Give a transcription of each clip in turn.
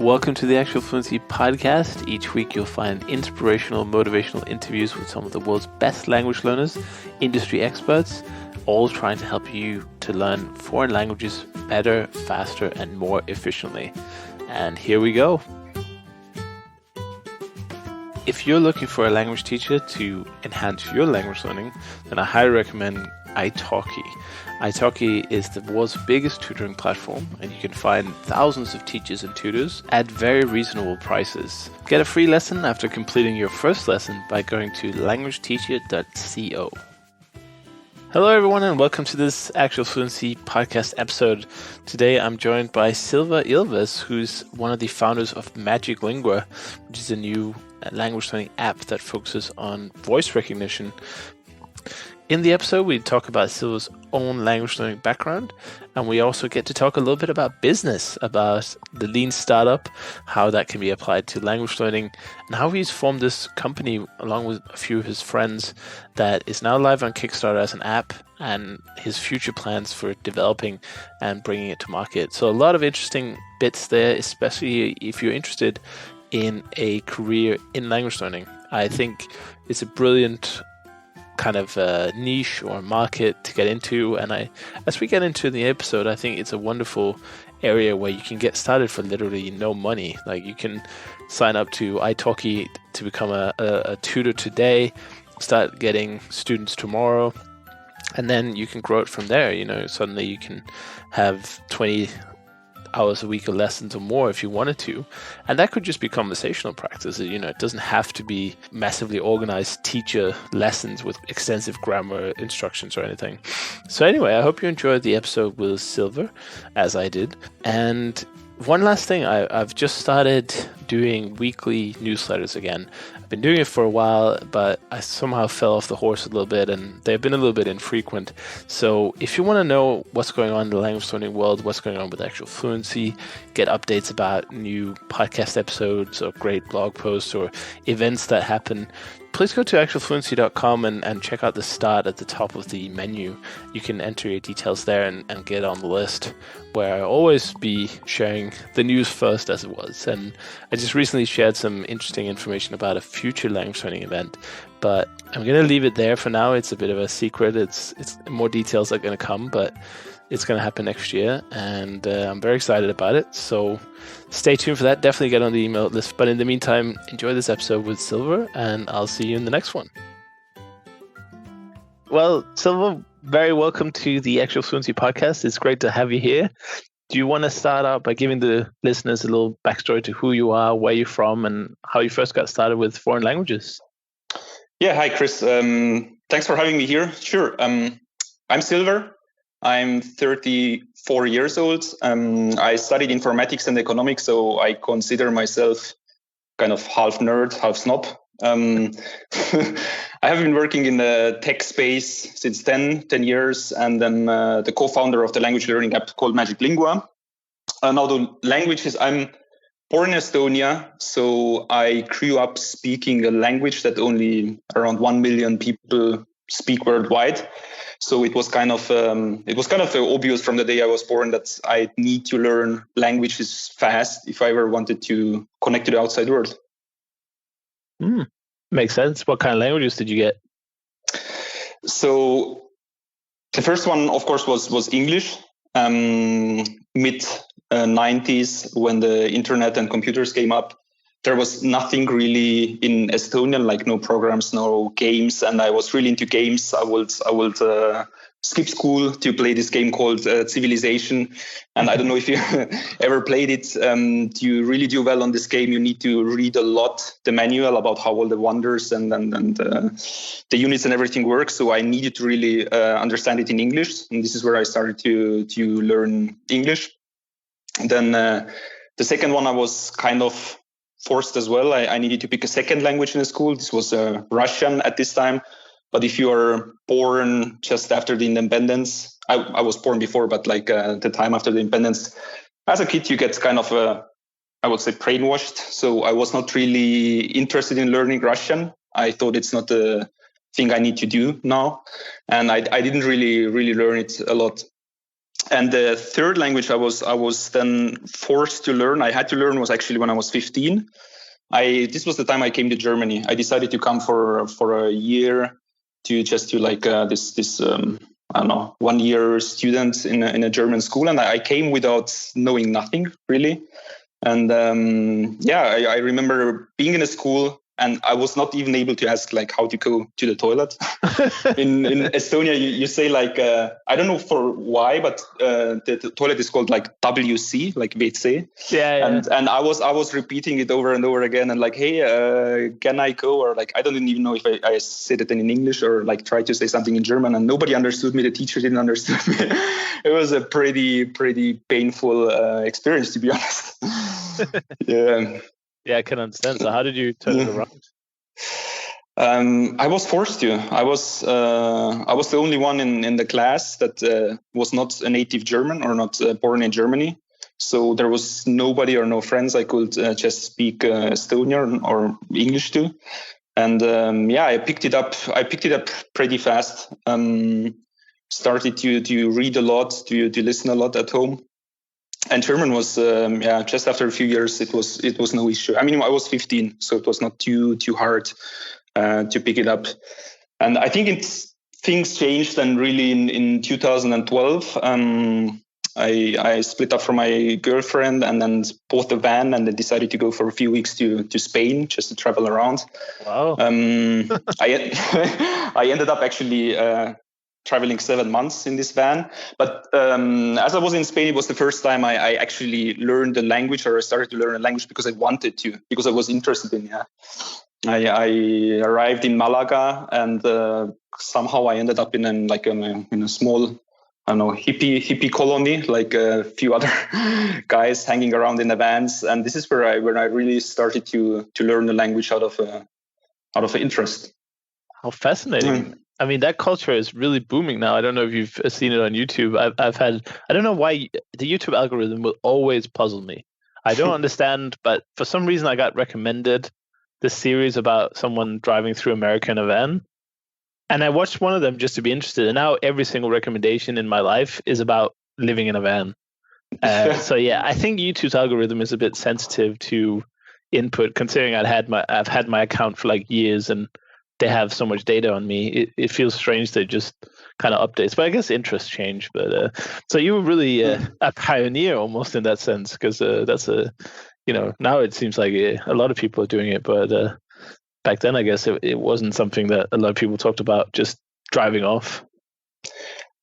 Welcome to the Actual Fluency podcast. Each week you'll find inspirational, motivational interviews with some of the world's best language learners, industry experts, all trying to help you to learn foreign languages better, faster, and more efficiently. And here we go. If you're looking for a language teacher to enhance your language learning, then I highly recommend Itoki. Itoki is the world's biggest tutoring platform, and you can find thousands of teachers and tutors at very reasonable prices. Get a free lesson after completing your first lesson by going to languageteacher.co. Hello everyone, and welcome to this Actual Fluency podcast episode. Today I'm joined by Silva Ilves, who's one of the founders of MagicLingua, which is a new language learning app that focuses on voice recognition. In the episode, we talk about Silva's own language learning background, and we also get to talk a little bit about business, about the lean startup, how that can be applied to language learning, and how he's formed this company along with a few of his friends that is now live on Kickstarter as an app, and his future plans for developing and bringing it to market. So a lot of interesting bits there, especially if you're interested in a career in language learning. I think it's a brilliant kind of niche or market to get into, and as we get into the episode, I think it's a wonderful area where you can get started for literally no money. Like, you can sign up to Itoki to become a tutor today, start getting students tomorrow, and then you can grow it from there. You know, suddenly you can have 20 hours a week of lessons or more if you wanted to, and that could just be conversational practice. You know, it doesn't have to be massively organized teacher lessons with extensive grammar instructions or anything. So anyway, I hope you enjoyed the episode with Silva, as I did. And one last thing, I've just started doing weekly newsletters again. I've been doing it for a while, but I somehow fell off the horse a little bit, and they've been a little bit infrequent. So if you want to know what's going on in the language learning world, what's going on with Actual Fluency, get updates about new podcast episodes or great blog posts or events that happen, please go to actualfluency.com and check out the start at the top of the menu. You can enter your details there and get on the list, where I'll always be sharing the news first as it was. And I just recently shared some interesting information about a future language learning event, but I'm going to leave it there for now. It's a bit of a secret. It's more details are going to come, but it's going to happen next year, and I'm very excited about it. So stay tuned for that. Definitely get on the email list. But in the meantime, enjoy this episode with Silva, and I'll see you in the next one. Well, Silva, very welcome to the Actual Fluency podcast. It's great to have you here. Do you want to start out by giving the listeners a little backstory to who you are, where you're from, and how you first got started with foreign languages? Yeah, hi, Chris. Thanks for having me here. Sure. I'm Silva. I'm 34 years old. I studied informatics and economics, so I consider myself kind of half nerd, half snob. I have been working in the tech space since 10 years, and then the co-founder of the language learning app called MagicLingua. Now the languages, I'm born in Estonia, so I grew up speaking a language that only around 1 million people speak worldwide. So it was kind of obvious from the day I was born that I need to learn languages fast if I ever wanted to connect to the outside world. Makes sense. What kind of languages did you get? So the first one, of course, was English. Mid 90s, when the internet and computers came up, there was nothing really in Estonian, like no programs, no games, and I was really into games. I would skip school to play this game called Civilization, and I don't know if you ever played it. To really do well on this game, you need to read a lot the manual about how all the wonders and the units and everything works. So I needed to really understand it in English, and this is where I started to learn English. And then the second one, I was kind of forced as well. I needed to pick a second language in the school. This was Russian at this time. But if you are born just after the independence, I was born before, but like the time after the independence, as a kid, you get kind of, I would say, brainwashed. So I was not really interested in learning Russian. I thought it's not a thing I need to do now. And I didn't really learn it a lot. And the third language I was then forced to learn, I had to learn, was actually when I was 15. This was the time I came to Germany. I decided to come for a year to like this I don't know, 1 year student in a German school, and I came without knowing nothing really. And I remember being in a school, and I was not even able to ask like how to go to the toilet. in Estonia, you say like I don't know for why, but the toilet is called like WC, like WC. Yeah. And I was repeating it over and over again, and like, hey, can I go? Or like I don't even know if I said it in English or like try to say something in German, and nobody understood me. The teacher didn't understand me. It was a pretty painful experience, to be honest. Yeah, I can understand. So how did you turn it around? I was forced to. I was the only one in the class that was not a native German or not born in Germany. So there was nobody or no friends I could just speak Estonian or English to. And I picked it up. I picked it up pretty fast. Started to read a lot, to listen a lot at home. And German was, just after a few years, it was no issue. I mean, I was 15, so it was not too hard to pick it up. And I think things changed then really in 2012. I split up from my girlfriend and then bought a van and then decided to go for a few weeks to Spain just to travel around. Wow. I ended up actually traveling 7 months in this van. But as I was in Spain, it was the first time I actually learned the language, or I started to learn a language because I wanted to, because I was interested in it. I arrived in Malaga, and somehow I ended up in a small, I don't know, hippie colony, like a few other guys hanging around in the vans. And this is where I really started to learn the language out of interest. How fascinating. I mean, that culture is really booming now. I don't know if you've seen it on YouTube. I don't know why the YouTube algorithm will always puzzle me. I don't understand, but for some reason I got recommended this series about someone driving through America in a van. And I watched one of them just to be interested. And now every single recommendation in my life is about living in a van. So yeah, I think YouTube's algorithm is a bit sensitive to input, considering I've had my account for like years and they have so much data on me. It feels strange that it just kind of updates, but I guess interests change. But so you were really a pioneer almost in that sense, because that's now it seems like a lot of people are doing it, but back then I guess it wasn't something that a lot of people talked about, just driving off.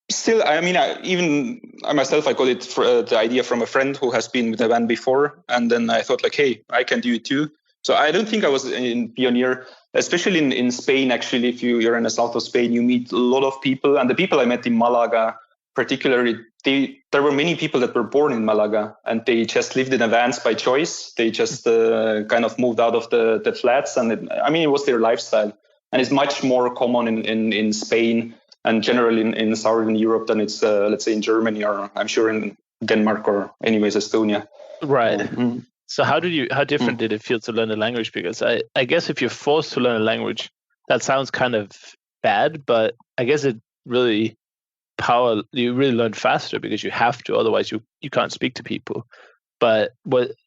Still, I mean, I myself got it the idea from a friend who has been with a van before, and then I thought like, hey, I can do it too. So I don't think I was a pioneer, especially in Spain. Actually, if you're in the south of Spain, you meet a lot of people, and the people I met in Malaga, particularly, there were many people that were born in Malaga, and they just lived in a vans by choice. They just kind of moved out of the flats, and it was their lifestyle, and it's much more common in Spain and generally in Southern Europe than it's let's say in Germany, or I'm sure in Denmark, or anyways Estonia. Right. Mm-hmm. So how different did it feel to learn a language? Because I guess if you're forced to learn a language, that sounds kind of bad, but I guess you really learn faster because you have to, otherwise you can't speak to people. But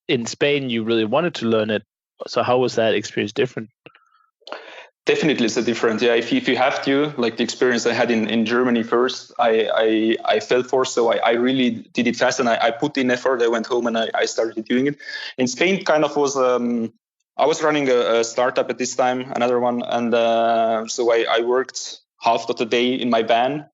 in Spain, you really wanted to learn it. So how was that experience different? Definitely it's a different. Yeah, if you have to, like the experience I had in Germany first, I fell for, so I really did it fast, and I put in effort. I went home and I started doing it. In Spain, kind of was, I was running a startup at this time, another one, and so I worked half of the day in my van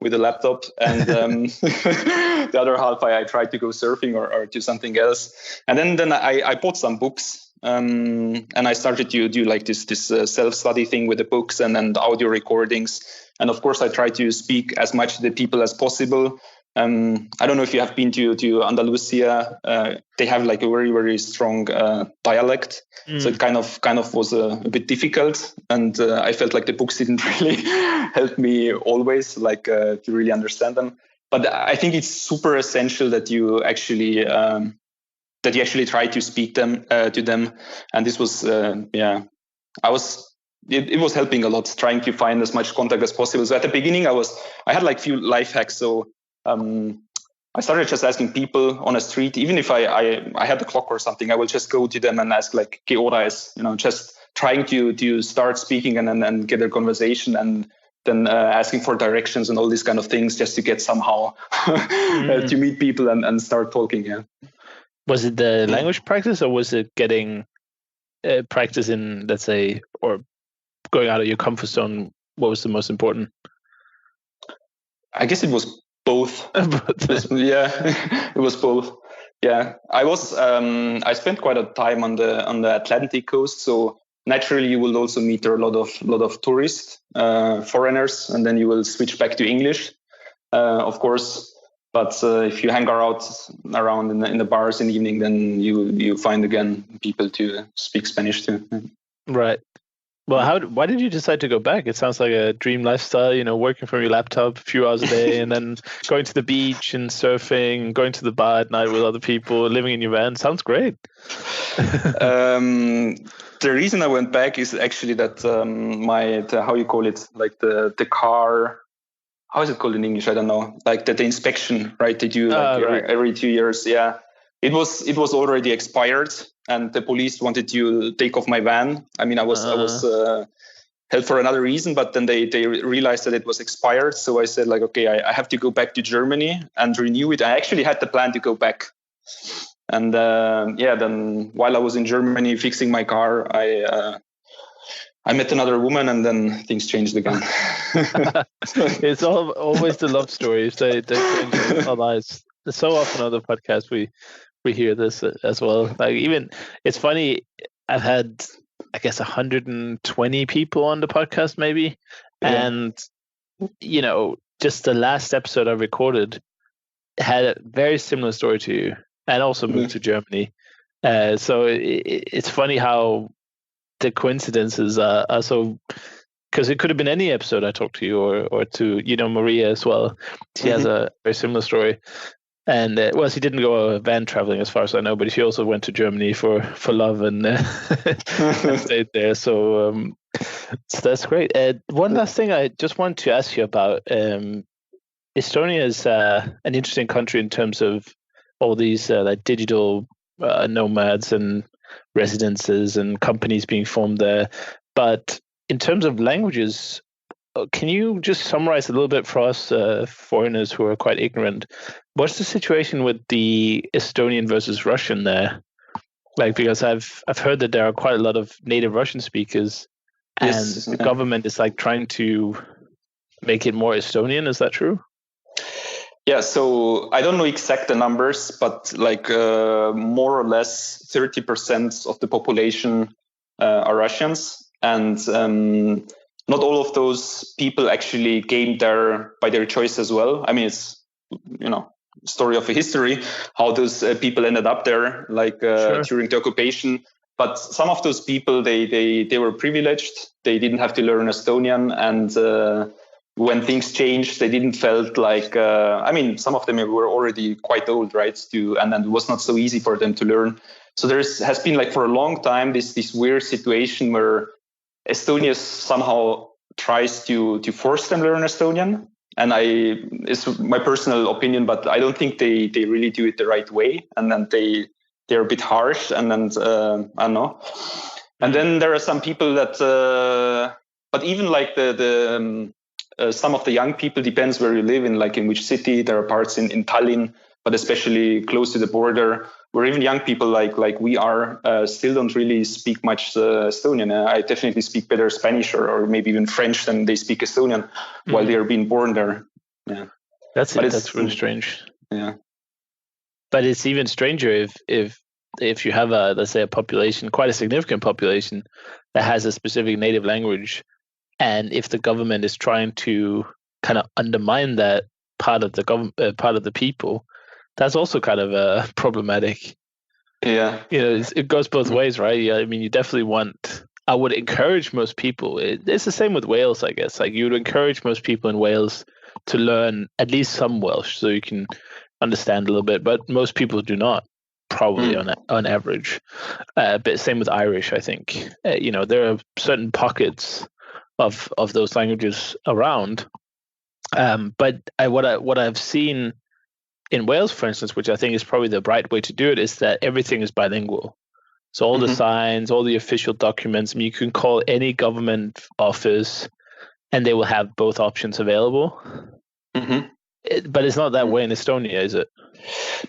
with a laptop, and the other half I tried to go surfing or do something else. And then I bought some books. And I started to do like this self-study thing with the books and audio recordings. And of course, I try to speak as much to the people as possible. I don't know if you have been to Andalusia. They have like a very, very strong dialect. So it kind of was a bit difficult. And I felt like the books didn't really help me always, like to really understand them. But I think it's super essential that you actually try to speak to them. And this was, it was helping a lot, trying to find as much contact as possible. So at the beginning, I had like few life hacks. So I started just asking people on a street, even if I had the clock or something, I will just go to them and ask like, "¿Qué hora es?" Just trying to start speaking and get a conversation, and then asking for directions and all these kind of things, just to get somehow to meet people and start talking. Yeah. Was it the language practice, or was it getting practice in, let's say, or going out of your comfort zone? What was the most important? I guess it was both. It was both. Yeah, I spent quite a time on the Atlantic coast, so naturally you will also meet there a lot of tourists, foreigners, and then you will switch back to English, of course. But if you hang around in the bars in the evening, then you find again people to speak Spanish to. Right. Well, why did you decide to go back? It sounds like a dream lifestyle, working from your laptop a few hours a day and then going to the beach and surfing, going to the bar at night with other people, living in your van. Sounds great. The reason I went back is actually that how you call it, like the car, how is it called in English? I don't know. Like the inspection, right? They do every 2 years. Yeah. It was already expired, and the police wanted to take off my van. I mean, I was held for another reason, but then they realized that it was expired. So I said, like, okay, I have to go back to Germany and renew it. I actually had the plan to go back, and then while I was in Germany fixing my car, I met another woman, and then things changed again. It's always the love stories. They change our lives. So often on the podcast we hear this as well. Like, even it's funny, I've had, I guess, 120 people on the podcast maybe, and just the last episode I recorded had a very similar story to you, and also moved to Germany. So it's funny how the coincidences are so, because it could have been any episode I talked to you or to Maria as well. She has a very similar story. And she didn't go van traveling as far as I know, but she also went to Germany for love and, and stayed there. So that's great. One last thing I just want to ask you about. Estonia is an interesting country in terms of all these like digital nomads and residences and companies being formed there. But in terms of languages, can you just summarize a little bit for us foreigners who are quite ignorant? What's the situation with the Estonian versus Russian there? Like, because I've heard that there are quite a lot of native Russian speakers, and the government is like trying to make it more Estonian. Is that true? Yeah, so I don't know exact the numbers, but like more or less 30% of the population are Russians, and not all of those people actually came there by their choice as well. I mean, it's story of a history how those people ended up there, like during the occupation. But some of those people they were privileged. They didn't have to learn Estonian, and when things changed, they didn't felt like. Some of them were already quite old, right? And then it was not so easy for them to learn. So has been like for a long time this weird situation where Estonia somehow tries to force them to learn Estonian. And it's my personal opinion, but I don't think they really do it the right way. And then they're a bit harsh, and then I don't know. And then there are some people that, but even like some of the young people, depends where you live in, like in which city. There are parts in Tallinn, but especially close to the border, where even young people like we are still don't really speak much Estonian. I definitely speak better Spanish or maybe even French than they speak Estonian while they are being born there. Yeah, that's really strange. Yeah, but it's even stranger if you have let's say a population, quite a significant population, that has a specific native language, and if the government is trying to kind of undermine that part of the part of the people. That's also kind of problematic. Yeah. It goes both ways, right? Yeah, I mean, you definitely I would encourage most people. It's the same with Wales, I guess. Like, you would encourage most people in Wales to learn at least some Welsh so you can understand a little bit. But most people do not, probably on average. But same with Irish, I think. There are certain pockets of those languages around. What I've seen in Wales, for instance, which I think is probably the right way to do it, is that everything is bilingual. So all the signs, all the official documents, I mean, you can call any government office and they will have both options available. But it's not that way in Estonia, is it?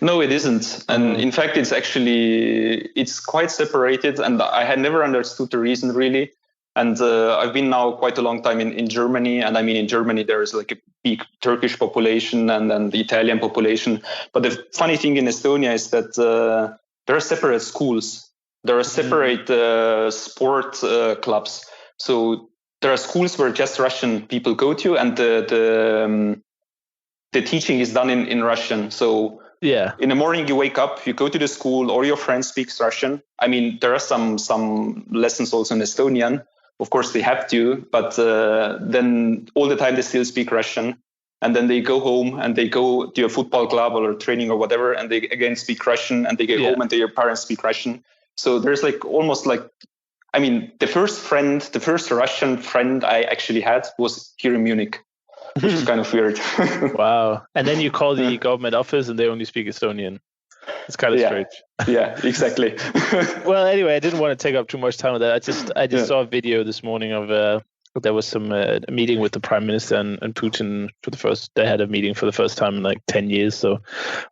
No, it isn't. And in fact, it's quite separated. And I had never understood the reason really. And I've been now quite a long time in Germany. And I mean, in Germany, there is like a big Turkish population and then the Italian population. But the funny thing in Estonia is that there are separate schools. There are separate sport clubs. So there are schools where just Russian people go to, and the teaching is done in Russian. So in the morning you wake up, you go to the school, all your friends speaks Russian. I mean, there are some lessons also in Estonian. Of course, they have to, but then all the time they still speak Russian. And then they go home and they go to a football club or training or whatever, and they again speak Russian, and they get home and their parents speak Russian. So there's like almost like, I mean, the first Russian friend I actually had was here in Munich, which is kind of weird. Wow. And then you call the government office and they only speak Estonian. It's kind of strange. Yeah, exactly. Well, anyway, I didn't want to take up too much time with that. I just saw a video this morning of there was some meeting with the Prime Minister and Putin they had a meeting for the first time in like 10 years. So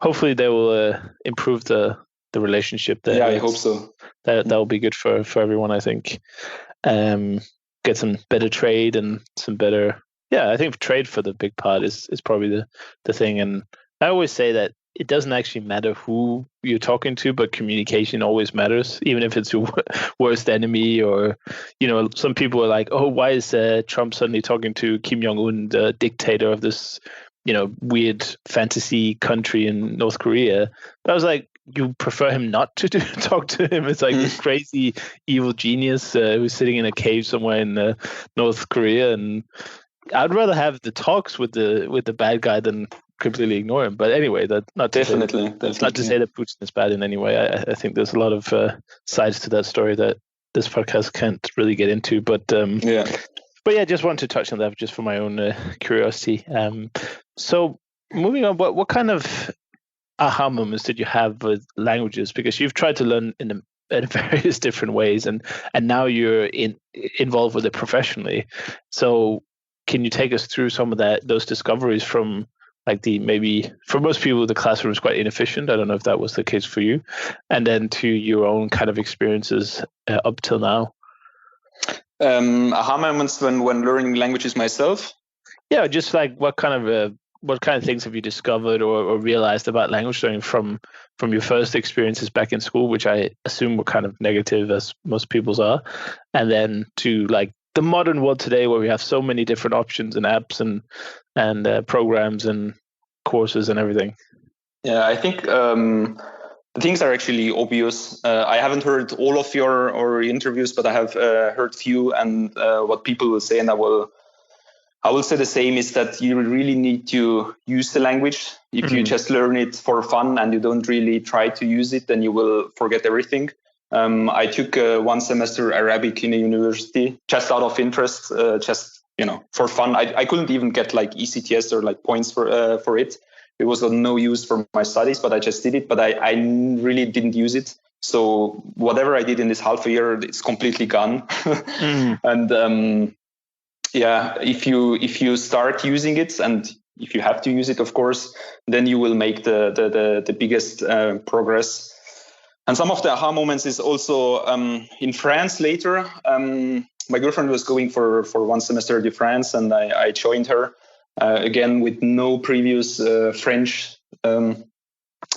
hopefully they will improve the relationship there. Yeah, I hope so. That will be good for everyone, I think. Get some better trade and some better. Yeah, I think trade for the big part is probably the thing. And I always say that it doesn't actually matter who you're talking to, but communication always matters, even if it's your worst enemy. Or, some people are like, oh, why is Trump suddenly talking to Kim Jong-un, the dictator of this, weird fantasy country in North Korea? But I was like, you prefer him not to talk to him? It's like this crazy evil genius who's sitting in a cave somewhere in North Korea, and I'd rather have the talks with the bad guy than completely ignore him. But anyway, that's not definitely not to say that Putin is bad in any way. I think there's a lot of sides to that story that this podcast can't really get into. But just wanted to touch on that just for my own curiosity. So moving on, what kind of aha moments did you have with languages? Because you've tried to learn in various different ways, and now you're involved with it professionally. So can you take us through some of those discoveries from like maybe for most people the classroom is quite inefficient. I don't know if that was the case for you, and then to your own kind of experiences up till now. Aha moments when learning languages myself. Yeah, just like what kind of things have you discovered or realized about language learning from your first experiences back in school, which I assume were kind of negative as most people's are, and then to like the modern world today where we have so many different options and apps and programs and courses and everything. Yeah, I think the things are actually obvious. I haven't heard all of your interviews, but I have heard few, and what people will say, and I will say the same, is that you really need to use the language. If you just learn it for fun and you don't really try to use it, then you will forget everything. I took 1 semester Arabic in a university just out of interest, for fun. I couldn't even get like ECTS or like points for it. It was of no use for my studies, but I just did it. But I really didn't use it. So whatever I did in this half a year, it's completely gone. And if you start using it, and if you have to use it, of course, then you will make the biggest progress. And some of the aha moments is also in France later. My girlfriend was going for 1 semester to France, and I joined her again with no previous French. And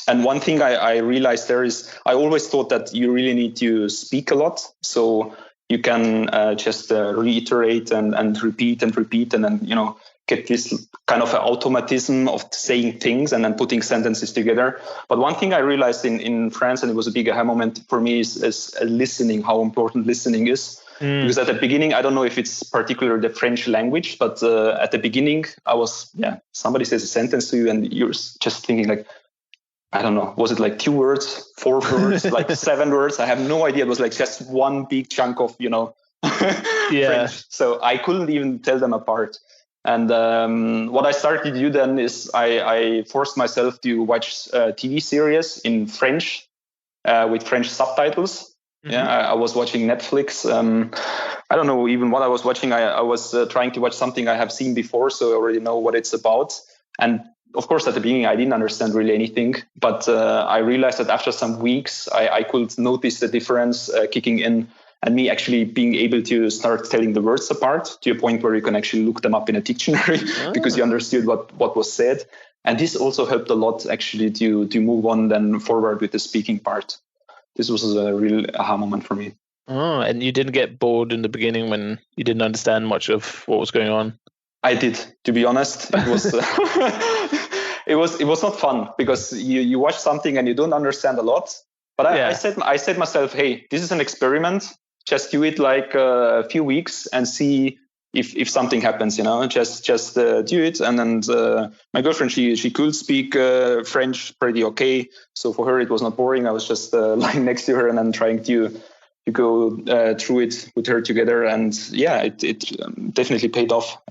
one thing I realized there is I always thought that you really need to speak a lot. So you can just reiterate and repeat and then, get this kind of automatism of saying things and then putting sentences together. But one thing I realized in France, and it was a big aha moment for me, is listening, how important listening is. Because at the beginning, I don't know if it's particular the French language, but at the beginning, somebody says a sentence to you and you're just thinking like, I don't know, was it like 2 words, 4 words, like 7 words? I have no idea. It was like just one big chunk of, French. So I couldn't even tell them apart. And what I started to do then is I forced myself to watch TV series in French with French subtitles. Mm-hmm. Yeah, I was watching Netflix. I don't know even what I was watching. I was trying to watch something I have seen before, so I already know what it's about. And of course, at the beginning, I didn't understand really anything. But I realized that after some weeks, I could notice the difference kicking in, and me actually being able to start telling the words apart to a point where you can actually look them up in a dictionary because you understood what was said. And this also helped a lot actually to move on then forward with the speaking part. This was a real aha moment for me. Oh, and you didn't get bored in the beginning when you didn't understand much of what was going on? I did, to be honest. It was it was not fun because you watch something and you don't understand a lot. But I said myself, hey, this is an experiment. Just do it like a few weeks and see if something happens. Just do it. And then my girlfriend, she could speak French pretty okay. So for her, it was not boring. I was just lying next to her and then trying to go through it with her together. And yeah, it definitely paid off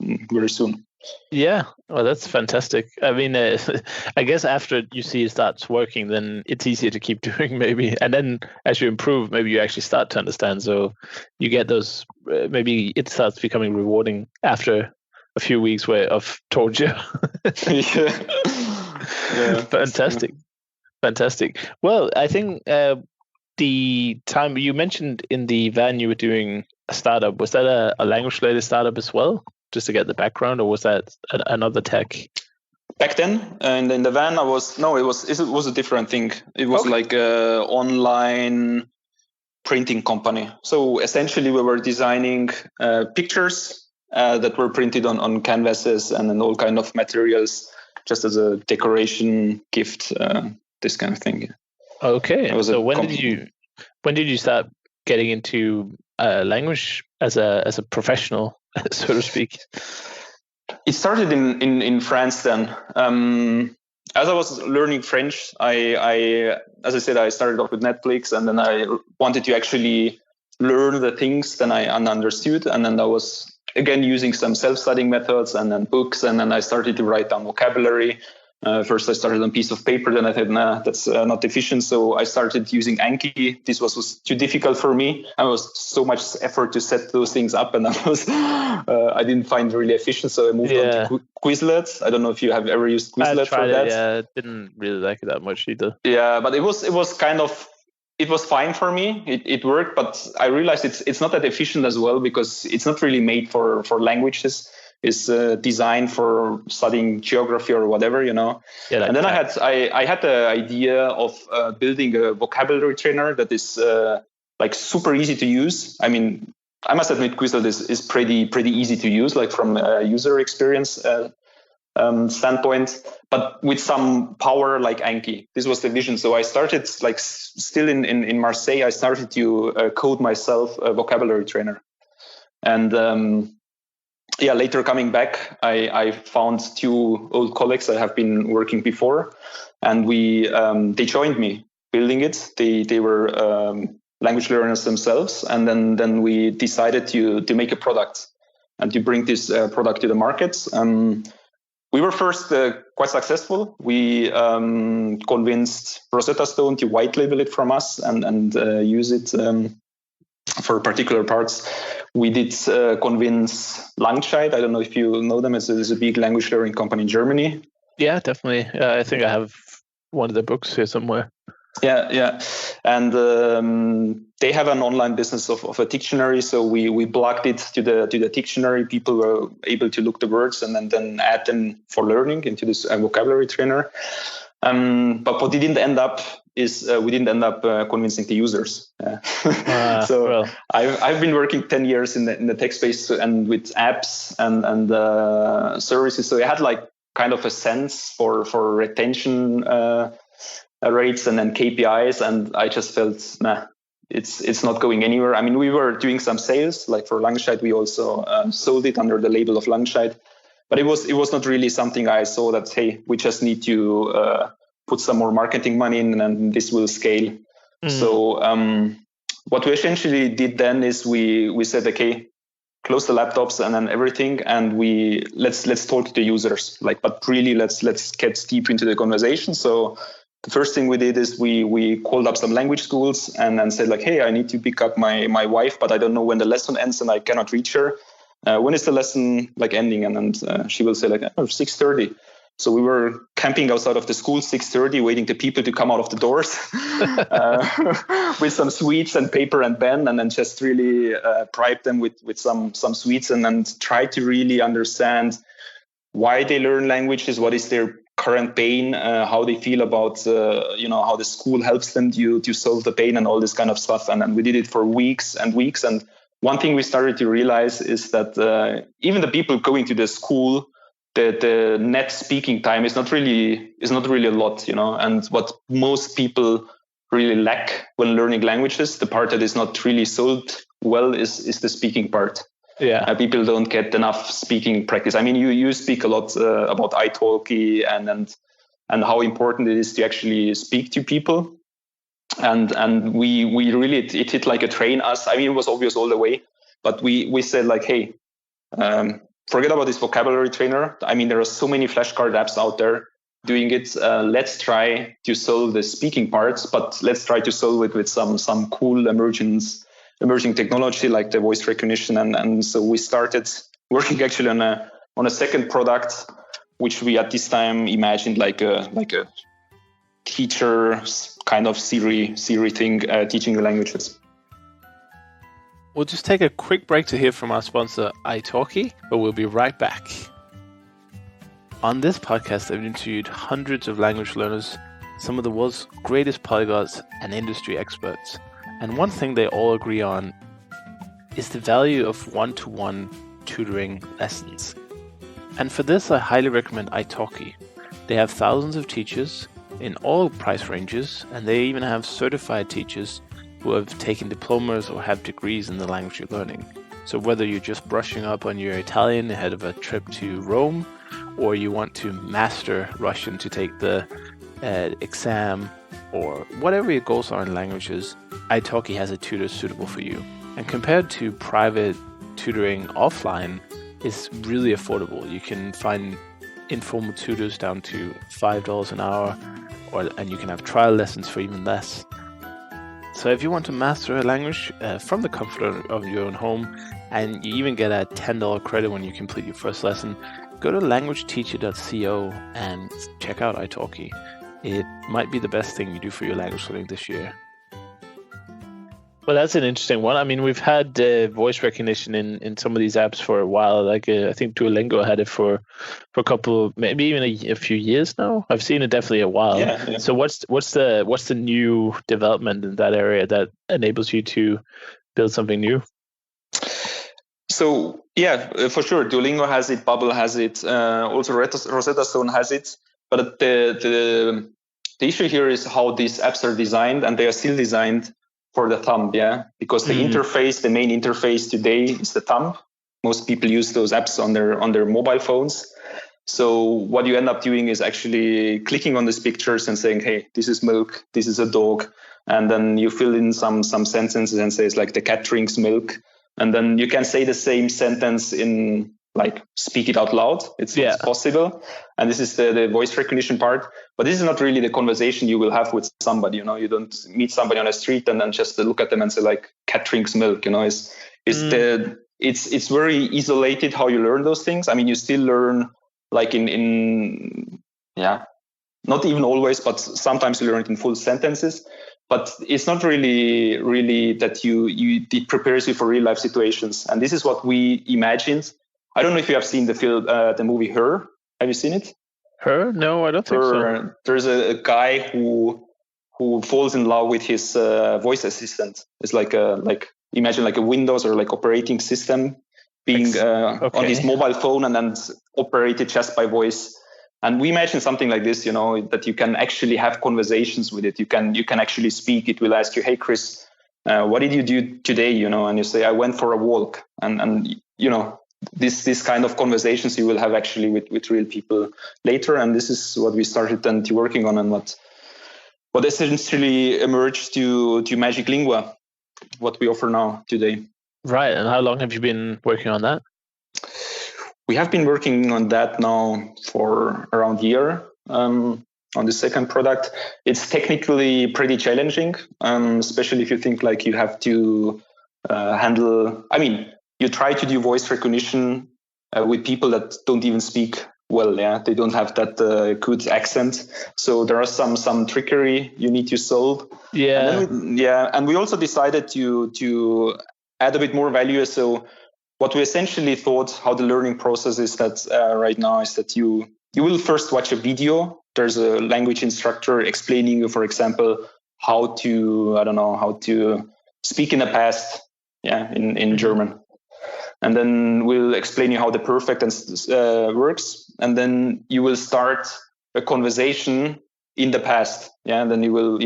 very soon. Yeah, well, that's fantastic. I mean, I guess after you see it starts working, then it's easier to keep doing maybe. And then as you improve, maybe you actually start to understand. So you get those, maybe it starts becoming rewarding after a few weeks of torture. Yeah. Fantastic. Well, I think the time you mentioned in the van you were doing a startup, was that a language-related startup as well? Just to get the background, or was that another tech? Back then, and in the van, it was a different thing. It was like a online printing company. So essentially, we were designing pictures that were printed on canvases and then all kind of materials, just as a decoration gift, this kind of thing. Okay. So when did you start getting into language as a professional, so to speak? It started in France then. As I was learning French, as I said, I started off with Netflix, and then I wanted to actually learn the things that I understood. And then I was again using some self-studying methods and then books, and then I started to write down vocabulary. First, I started on a piece of paper. Then I thought, nah, that's not efficient. So I started using Anki. This was too difficult for me. I was so much effort to set those things up, and I didn't find it really efficient. So I moved on to Quizlet. I don't know if you have ever used Quizlet. I've tried it. Yeah, didn't really like it that much either. Yeah, but it was kind of. It was fine for me. It worked, but I realized it's not that efficient as well because it's not really made for languages. It's designed for studying geography or whatever, Yeah, and then I had the idea of building a vocabulary trainer that is like super easy to use. I mean, I must admit, Quizlet is pretty easy to use, like from a user experience standpoint, but with some power like Anki. This was the vision. So I started like still in Marseille. I started to code myself a vocabulary trainer, and later coming back, I found two old colleagues that have been working before, and they joined me building it. They were language learners themselves, and then we decided to make a product and to bring this product to the market. We were first quite successful. We convinced Rosetta Stone to white label it from us and use it for particular parts. We did convince Langscheid. I don't know if you know them. It's a big language learning company in Germany. Yeah, definitely. I think I have one of their books here somewhere. Yeah. And they have an online business of a dictionary. So we plugged it to the dictionary. People were able to look the words and then add them for learning into this vocabulary trainer. But what didn't end up is we didn't end up convincing the users. I've been working 10 years in the tech space and with apps and services. So I had like kind of a sense for retention rates and then KPIs, and I just felt, it's not going anywhere. I mean, we were doing some sales, like for Langscheid, we also sold it under the label of Langscheid, but it was not really something I saw that, hey, we just need to put some more marketing money in and this will scale. So what we essentially did then is we said, okay, close the laptops and then everything, and let's talk to the users. Like, but really, let's get deep into the conversation. So the first thing we did is we called up some language schools and then said like, hey, I need to pick up my wife, but I don't know when the lesson ends and I cannot reach her. When is the lesson like ending? And then she will say like, 6:30. So we were camping outside of the school 6:30, waiting the people to come out of the doors with some sweets and paper and pen, and then just really bribe them with some sweets, and then try to really understand why they learn languages, what is their current pain, how they feel about how the school helps them to solve the pain and all this kind of stuff. And we did it for weeks and weeks. And one thing we started to realize is that even the people going to the school, the net speaking time is not really a lot, and what most people really lack when learning languages, the part that is not really sold well is the speaking part. Yeah, people don't get enough speaking practice. I mean, you speak a lot about Itoki and how important it is to actually speak to people, and we really it hit like a train us. I mean, it was obvious all the way, but we said like, hey, forget about this vocabulary trainer. I mean, there are so many flashcard apps out there doing it. Let's try to solve the speaking parts, but let's try to solve it with some cool emerging technology like the voice recognition. And so we started working actually on a second product, which we at this time imagined like a teacher kind of Siri thing, teaching the languages. We'll just take a quick break to hear from our sponsor, Itoki, but we'll be right back. On this podcast, I've interviewed hundreds of language learners, some of the world's greatest polyglots and industry experts. And one thing they all agree on is the value of one-to-one tutoring lessons. And for this, I highly recommend Itoki. They have thousands of teachers in all price ranges, and they even have certified teachers who have taken diplomas or have degrees in the language you're learning. So whether you're just brushing up on your Italian ahead of a trip to Rome, or you want to master Russian to take the exam, or whatever your goals are in languages, Itoki has a tutor suitable for you. And compared to private tutoring offline, it's really affordable. You can find informal tutors down to $5 an hour, and you can have trial lessons for even less. So if you want to master a language from the comfort of your own home, and you even get a $10 credit when you complete your first lesson, go to languageteacher.co and check out Itoki. It might be the best thing you do for your language learning this year. Well, that's an interesting one. I mean, we've had voice recognition in some of these apps for a while. Like I think Duolingo had it for a couple, maybe even a few years now. I've seen it definitely a while. Yeah. So what's the new development in that area that enables you to build something new? So yeah, for sure, Duolingo has it, Bubble has it, also Rosetta Stone has it. But the issue here is how these apps are designed, and they are still designed for the thumb, because the interface, the main interface today is the thumb. Most people use those apps on their mobile phones. So what you end up doing is actually clicking on these pictures and saying, hey, this is milk, this is a dog. And then you fill in some sentences and say it's like the cat drinks milk. And then you can say the same sentence in like speak it out loud. It's possible. And this is the voice recognition part. But this is not really the conversation you will have with somebody. You don't meet somebody on the street and then just look at them and say like cat drinks milk. It's very isolated how you learn those things. I mean, you still learn like in not even always, but sometimes you learn it in full sentences. But it's not really that it prepares you for real life situations. And this is what we imagined. I don't know if you have seen the movie Her. Have you seen it? Her? No, I don't think so. There's a guy who falls in love with his voice assistant. It's like imagine like a Windows or like operating system being on his mobile phone and then operated just by voice. And we imagine something like this, that you can actually have conversations with it. You can actually speak. It will ask you, hey, Chris, what did you do today? And you say, I went for a walk. And this kind of conversations you will have actually with real people later. And this is what we started then to working on, and what essentially emerged to MagicLingua, what we offer now today. Right. And how long have you been working on that? We have been working on that now for around a year. On the second product, it's technically pretty challenging, especially if you think like you have to handle. I mean, you try to do voice recognition with people that don't even speak well. Yeah, they don't have that good accent. So there are some trickery you need to solve. Yeah. And we also decided to add a bit more value. So what we essentially thought how the learning process is that right now is that you will first watch a video. There's a language instructor explaining you, for example, how to speak in the past, in German. And then we'll explain you how the perfect works. And then you will start a conversation in the past. Yeah, and then you will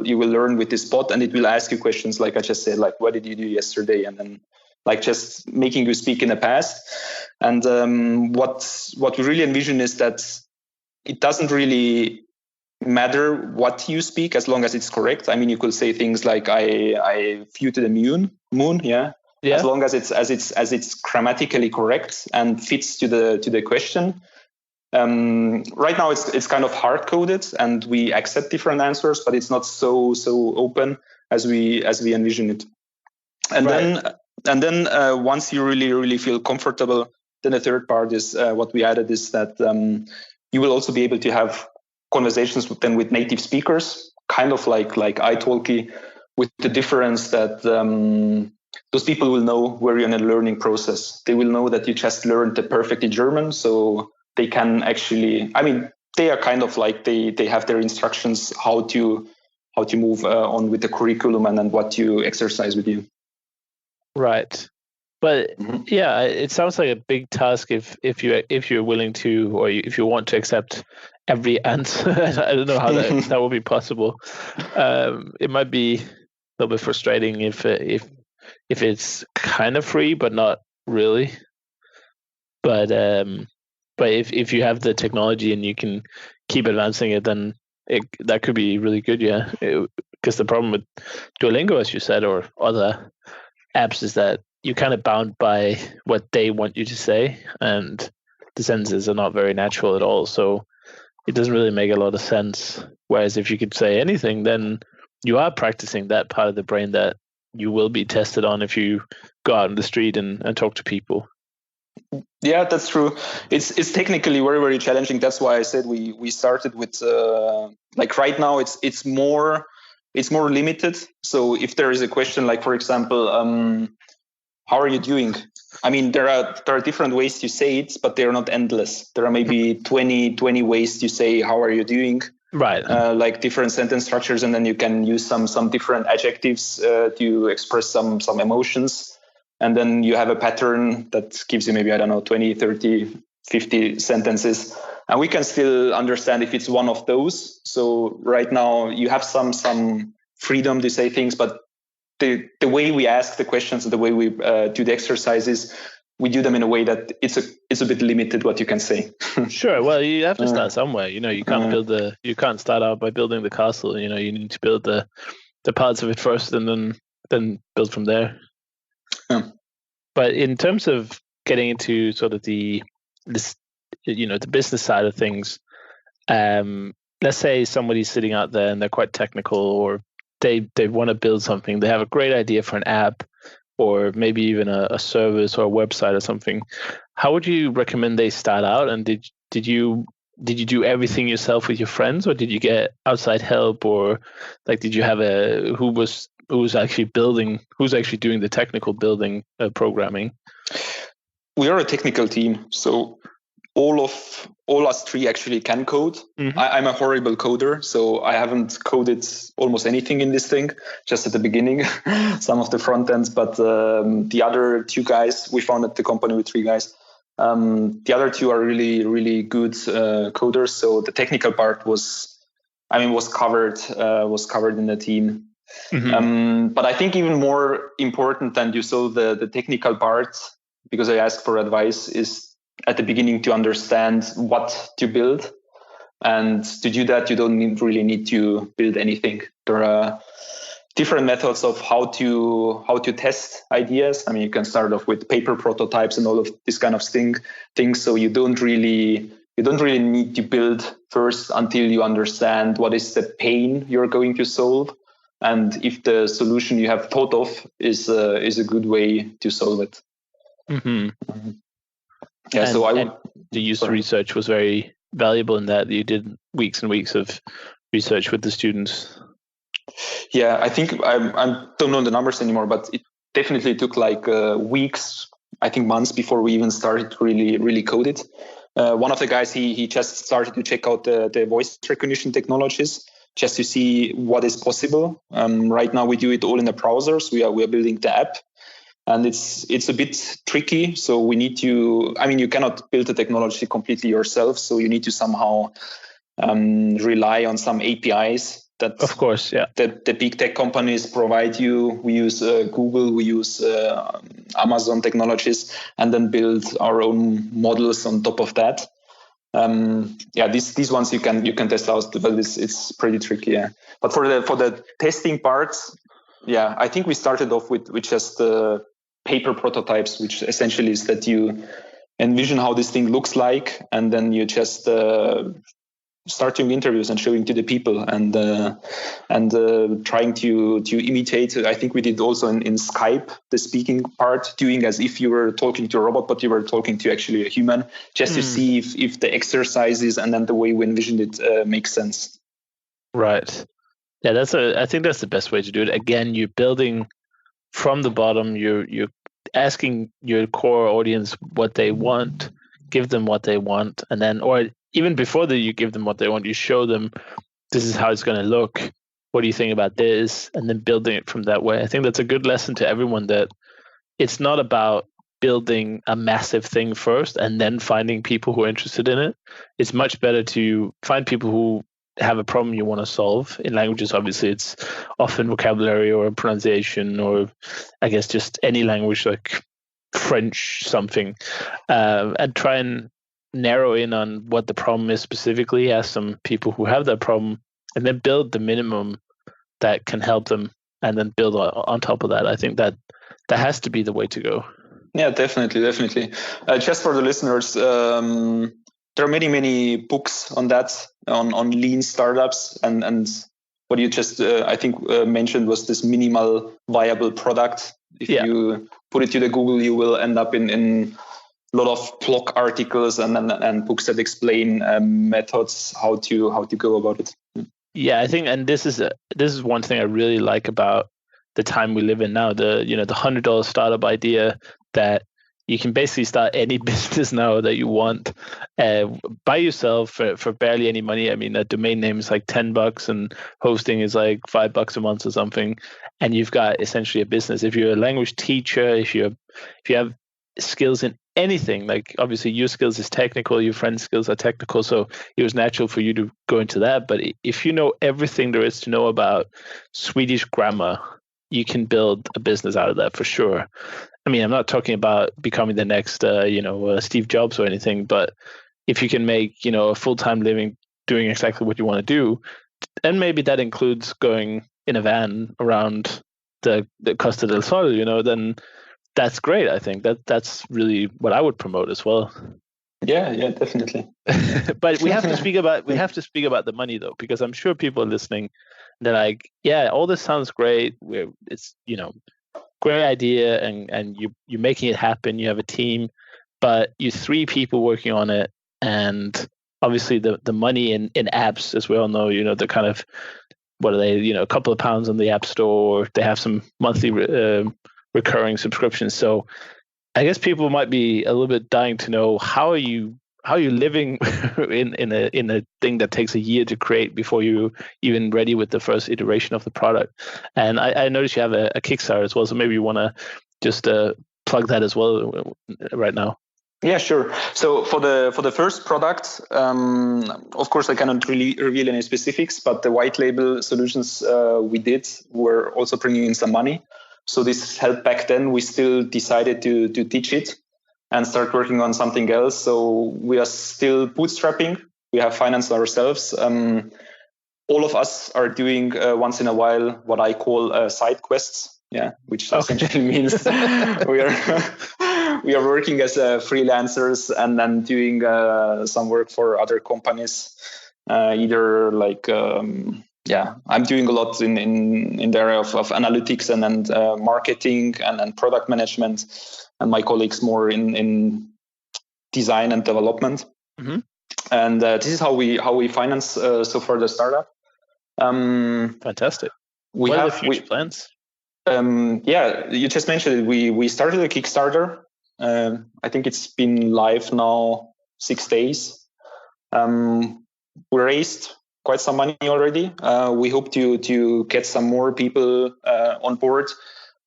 learn with this bot, and it will ask you questions like I just said, like what did you do yesterday, and then like just making you speak in the past. And what we really envision is that it doesn't really matter what you speak as long as it's correct. I mean, you could say things like I flew to the moon, yeah. As long as it's grammatically correct and fits to the question. Right now it's kind of hard coded and we accept different answers, but it's not so open as we envision it. And then once you really feel comfortable, then the third part is what we added is that you will also be able to have conversations with native speakers, kind of like Itoki, with the difference that those people will know where you're in a learning process. They will know that you just learned the perfectly German, so they can actually, I mean, they are kind of like they have their instructions how to move on with the curriculum and then what to exercise with you. Right. But yeah, it sounds like a big task if you're willing to, or if you want to accept every answer. I don't know how that will be possible. It might be a little bit frustrating if it's kind of free but not really. But if you have the technology and you can keep advancing it, then that could be really good. Yeah, because the problem with Duolingo, as you said, or other apps is that you're kind of bound by what they want you to say, and the sentences are not very natural at all. So it doesn't really make a lot of sense. Whereas if you could say anything, then you are practicing that part of the brain that you will be tested on if you go out in the street and talk to people. Yeah, that's true. It's technically very, very challenging. That's why I said we started with like right now it's more limited. So if there is a question like, for example, how are you doing? I mean, there are different ways to say it, but they're not endless. There are maybe 20 ways to say how are you doing. Right. Like different sentence structures, and then you can use some different adjectives to express some emotions. And then you have a pattern that gives you maybe, I don't know, 20, 30, 50 sentences. And we can still understand if it's one of those. So right now you have some freedom to say things, but the way we ask the questions, the way we do the exercises, we do them in a way that it's a bit limited what you can say. Sure. Well, you have to start somewhere. You know, you can't you can't start out by building the castle. You know, you need to build the parts of it first, and then build from there. Yeah. But in terms of getting into sort of the business side of things, let's say somebody's sitting out there and they're quite technical, or they want to build something. They have a great idea for an app, or maybe even a service or a website or something. How would you recommend they start out? And did you do everything yourself with your friends, or did you get outside help, or like did you have who's actually doing the technical building programming? We are a technical team, so all us three actually can code. I'm a horrible coder, so I haven't coded almost anything in this thing, just at the beginning, some of the front ends. But the other two guys, we founded the company with three guys. The other two are really, really good coders. So the technical part was covered in the team. But I think even more important than you saw the technical part, because I asked for advice, is at the beginning to understand what to build. And to do that, you don't really need to build anything. The different methods of how to test ideas. I mean, you can start off with paper prototypes and all of this kind of things. So you don't really need to build first until you understand what is the pain you're going to solve, and if the solution you have thought of is a good way to solve it. Mm-hmm. Yeah. And the user research was very valuable in that. You did weeks and weeks of research with the students. Yeah, I think I don't know the numbers anymore, but it definitely took like weeks, I think months before we even started to really code it. One of the guys, he just started to check out the voice recognition technologies just to see what is possible. Right now we do it all in the browsers. We are building the app, and it's a bit tricky. So we need to, I mean, you cannot build the technology completely yourself. So you need to somehow rely on some APIs that, of course, yeah, that the big tech companies provide you. We use Google, we use Amazon technologies, and then build our own models on top of that. These ones you can test out, but it's pretty tricky. Yeah. But for the testing parts, yeah, I think we started off with just paper prototypes, which essentially is that you envision how this thing looks like, and then you just start doing interviews and showing to the people and trying to imitate. I think we did also in Skype the speaking part, doing as if you were talking to a robot, but you were talking to actually a human, just to see if the exercises and then the way we envisioned it makes sense. Right. Yeah, I think that's the best way to do it. Again, you're building from the bottom. You're asking your core audience what they want, give them what they want, and then, or even before that you give them what they want, you show them this is how it's going to look. What do you think about this? And then building it from that way. I think that's a good lesson to everyone, that it's not about building a massive thing first and then finding people who are interested in it. It's much better to find people who have a problem you want to solve. In languages, obviously, it's often vocabulary or pronunciation, or I guess just any language like French something, and try and narrow in on what the problem is specifically, ask some people who have that problem, and then build the minimum that can help them, and then build on top of that. I think that has to be the way to go. Yeah, definitely. Just for the listeners, there are many books on that, on lean startups, and what you just I think mentioned was this minimal viable product. If you put it to the Google, you will end up in a lot of blog articles and books that explain methods how to go about it. Yeah, I think, and this is one thing I really like about the time we live in now. The $100 startup idea, that you can basically start any business now that you want by yourself for barely any money. I mean, a domain name is like $10 and hosting is like $5 a month or something, and you've got essentially a business. If you're a language teacher, if you have skills in anything, like obviously your skills is technical, your friend's skills are technical, so it was natural for you to go into that. But if you know everything there is to know about Swedish grammar, you can build a business out of that for sure. I mean, I'm not talking about becoming the next Steve Jobs or anything, but if you can make a full-time living doing exactly what you want to do, and maybe that includes going in a van around the Costa del Sol, then that's great. I think that's really what I would promote as well. Yeah, definitely. But we have to speak about the money though, because I'm sure people are listening. They're like, yeah, all this sounds great. It's great idea, and you're making it happen. You have a team, but you're 3 people working on it, and obviously the money in apps, as we all know, they're kind of, what are they? A couple of pounds on the App Store, or they have some monthly recurring subscriptions. So I guess people might be a little bit dying to know, how are you living in a thing that takes a year to create before you even ready with the first iteration of the product. And I noticed you have a Kickstarter as well, so maybe you want to just plug that as well right now. Yeah, sure. So for the first product, of course I cannot really reveal any specifics, but the white label solutions we did were also bringing in some money. So this helped back then. We still decided to teach it and start working on something else. So we are still bootstrapping. We have financed ourselves. all of us are doing once in a while what I call side quests. Yeah, which essentially means we are working as freelancers and then doing some work for other companies. Either like I'm doing a lot in the area of analytics and marketing and product management, and my colleagues more in design and development. Mm-hmm. And this is how we finance so far the startup. Fantastic. What are the future plans? You just mentioned it. We started a Kickstarter. I think it's been live now 6 days. We raised quite some money already. We hope to get some more people on board.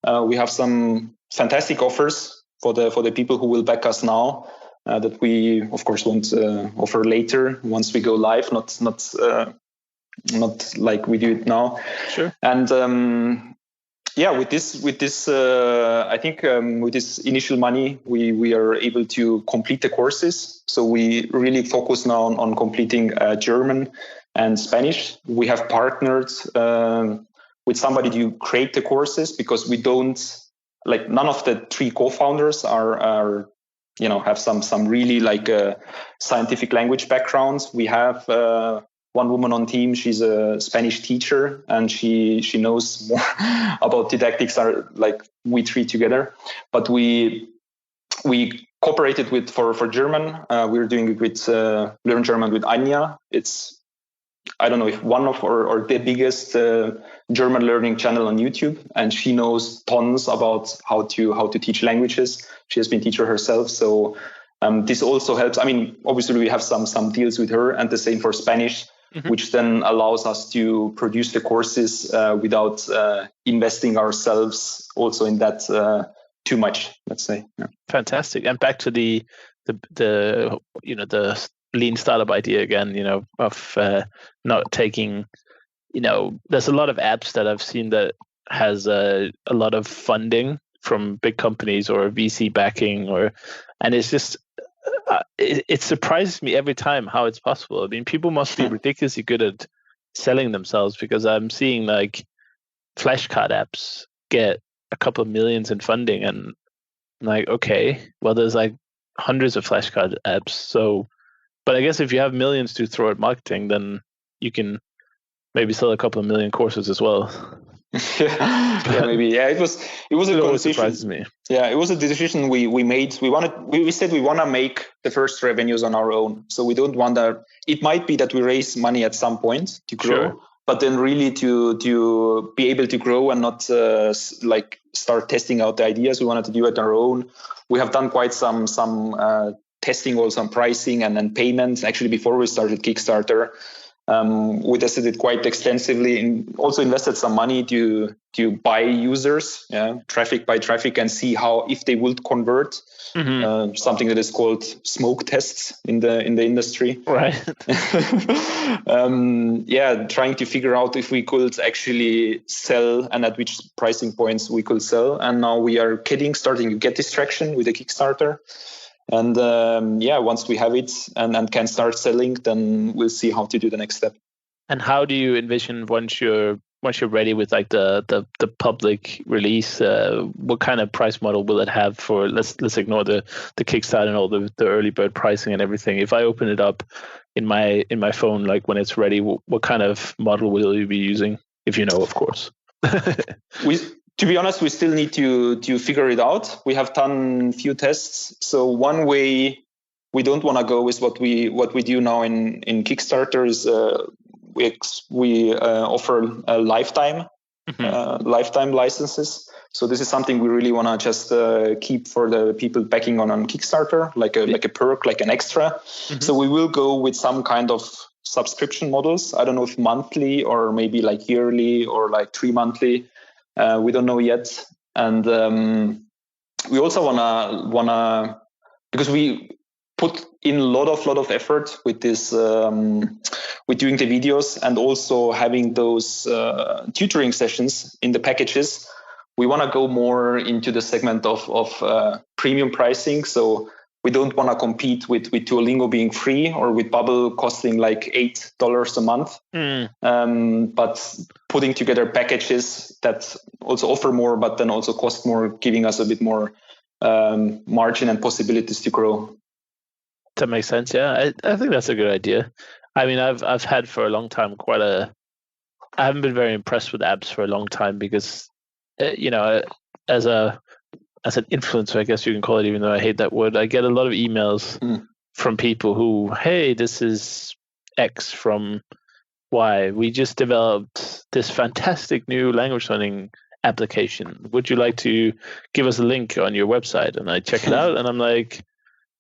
We have some fantastic offers for the people who will back us now. That we of course won't offer later once we go live. Not like we do it now. Sure. And with this, I think with this initial money, we are able to complete the courses. So we really focus now on completing German and Spanish. We have partnered with somebody to create the courses because we don't none of the 3 co-founders are have some really scientific language backgrounds. We have one woman on team. She's a Spanish teacher and she knows more about didactics like we 3 together. But we cooperated with for German. We're doing it with Learn German with Anja. It's I don't know if one of or the biggest German learning channel on YouTube, and she knows tons about how to teach languages. She has been a teacher herself, so this also helps. I mean, obviously we have some deals with her, and the same for Spanish, mm-hmm. which then allows us to produce the courses without investing ourselves also in that too much. Let's say. Yeah. Fantastic. And back to the lean startup idea again, of not taking, there's a lot of apps that I've seen that has a lot of funding from big companies or VC backing, and it's just, it surprises me every time how it's possible. I mean, people must be ridiculously good at selling themselves, because I'm seeing flashcard apps get a couple of millions in funding, and okay, well, there's hundreds of flashcard apps, so. But I guess if you have millions to throw at marketing, then you can maybe sell a couple of million courses as well. Maybe. Yeah, it was a decision. Surprises me. Yeah, it was a decision we made. We said we want to make the first revenues on our own. So we don't want that. It might be that we raise money at some point to grow, sure. But then really to be able to grow and not start testing out the ideas, we wanted to do it on our own. We have done quite some testing also on pricing and then payments. Actually, before we started Kickstarter, we tested it quite extensively and also invested some money to buy users, traffic by traffic, and see how if they would convert. Mm-hmm. Something that is called smoke tests in the industry. Right. Trying to figure out if we could actually sell and at which pricing points we could sell. And now we are starting to get this traction with the Kickstarter. And once we have it and can start selling, then we'll see how to do the next step. And how do you envision once you're ready with the public release? What kind of price model will it have for? Let's ignore the Kickstarter and all the early bird pricing and everything. If I open it up in my phone, when it's ready, what kind of model will you be using? If you know, of course. To be honest, we still need to figure it out. We have done few tests. So one way we don't want to go is what we do now in Kickstarter is we offer a lifetime licenses. So this is something we really want to just keep for the people backing on Kickstarter, like a perk, like an extra. Mm-hmm. So we will go with some kind of subscription models. I don't know if monthly or maybe yearly or 3 monthly. We don't know yet, and we also wanna because we put in a lot of effort with this with doing the videos and also having those tutoring sessions in the packages. We want to go more into the segment of premium pricing. So we don't want to compete with Duolingo being free or with Bubble costing like $8 a month. But putting together packages that also offer more, but then also cost more, giving us a bit more margin and possibilities to grow. That makes sense. Yeah, I think that's a good idea. I mean, I've had for a long time I haven't been very impressed with apps for a long time because, as an influencer, I guess you can call it, even though I hate that word, I get a lot of emails from people who, hey, this is X from Y. We just developed this fantastic new language learning application. Would you like to give us a link on your website? And I check it out and I'm like,